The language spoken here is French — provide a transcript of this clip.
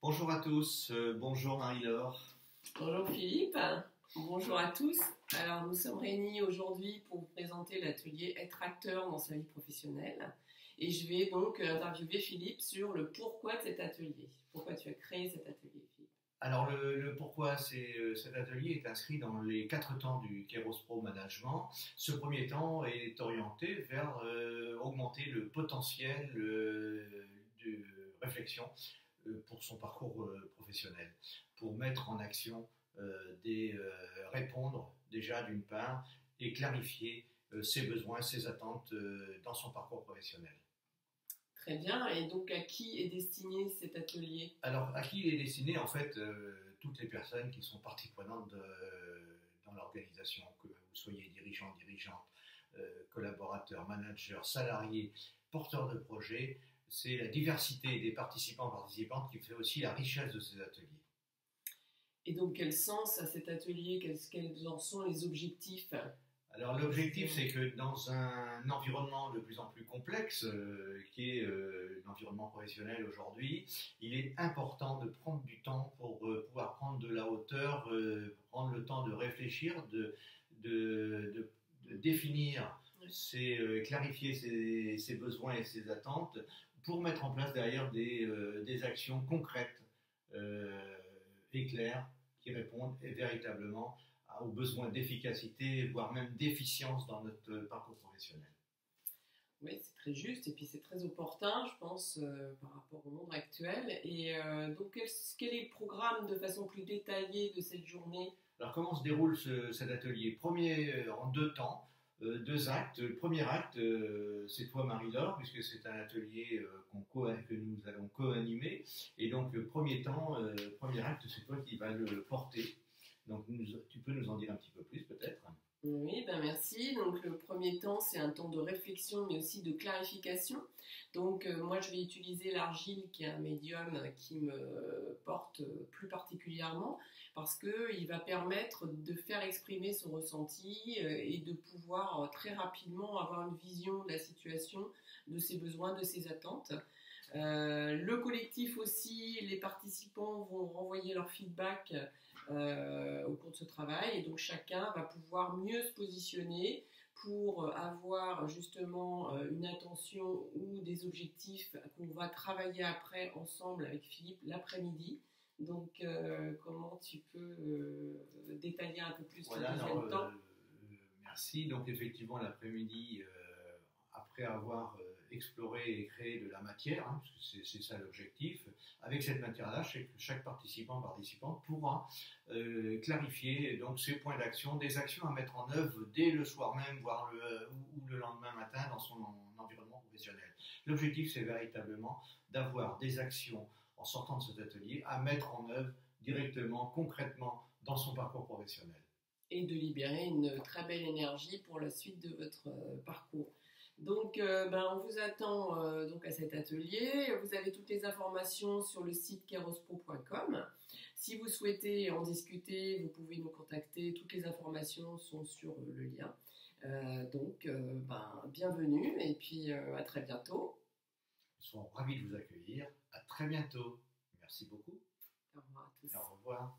Bonjour à tous, bonjour Marie-Laure. Bonjour Philippe, bonjour à tous. Alors nous sommes réunis aujourd'hui pour vous présenter l'atelier Être acteur dans sa vie professionnelle. Et je vais donc interviewer Philippe sur le pourquoi de cet atelier. Pourquoi tu as créé cet atelier, Philippe? Alors le pourquoi cet atelier est inscrit dans les 4 temps du Kairos Pro Management. Ce premier temps est orienté vers augmenter le potentiel de réflexion pour son parcours professionnel, pour mettre en action répondre déjà d'une part et clarifier ses besoins, ses attentes dans son parcours professionnel. Très bien, et donc à qui est destiné cet atelier? Alors à qui il est destiné? En fait, toutes les personnes qui sont partie prenante dans l'organisation, que vous soyez dirigeant, dirigeante, collaborateur, manager, salarié, porteur de projet. C'est la diversité des participants participantes qui fait aussi la richesse de ces ateliers. Et donc quel sens a cet atelier? Quels en sont les objectifs? Alors l'objectif, c'est que dans un environnement de plus en plus complexe, qui est l'environnement professionnel aujourd'hui, il est important de prendre du temps pour pouvoir prendre de la hauteur, prendre le temps de réfléchir, de définir, clarifier ses besoins et ses attentes, pour mettre en place derrière des actions concrètes et claires qui répondent véritablement aux besoins d'efficacité, voire même d'efficience dans notre parcours professionnel. Oui, c'est très juste et puis c'est très opportun, je pense, par rapport au monde actuel. Et donc, quel est le programme de façon plus détaillée de cette journée? Alors, comment se déroule cet atelier? En 2 temps, 2 actes. Le premier acte, c'est toi Marie-Laure, puisque c'est un atelier que nous allons co-animer. Et donc, le premier acte, c'est toi qui vas le porter. Donc, tu peux nous en dire un petit peu plus, peut-être? Oui, ben merci. Donc, le premier temps, c'est un temps de réflexion, mais aussi de clarification. Donc, moi, je vais utiliser l'argile, qui est un médium qui me porte plus particulièrement, parce qu'il va permettre de faire exprimer son ressenti et de pouvoir très rapidement avoir une vision de la situation, de ses besoins, de ses attentes. Le collectif aussi, les participants vont renvoyer leur feedback au cours de ce travail, et donc chacun va pouvoir mieux se positionner pour avoir justement une intention ou des objectifs qu'on va travailler après ensemble avec Philippe l'après-midi. Donc comment tu peux détailler un peu plus Voilà, le deuxième temps? merci. Donc effectivement l'après-midi, après avoir exploré et créé de la matière, hein, parce que c'est ça l'objectif, avec cette matière-là, chaque participante pourra clarifier donc ses points d'action, des actions à mettre en œuvre dès le soir même, voire ou le lendemain matin dans son environnement professionnel. L'objectif, c'est véritablement d'avoir des actions en sortant de cet atelier à mettre en œuvre directement, concrètement dans son parcours professionnel. Et de libérer une très belle énergie pour la suite de votre parcours. Donc, on vous attend donc à cet atelier. Vous avez toutes les informations sur le site kairospro.com. Si vous souhaitez en discuter, vous pouvez nous contacter. Toutes les informations sont sur le lien. Bienvenue et puis à très bientôt. Nous serons ravis de vous accueillir. À très bientôt. Merci beaucoup. Au revoir à tous. Au revoir.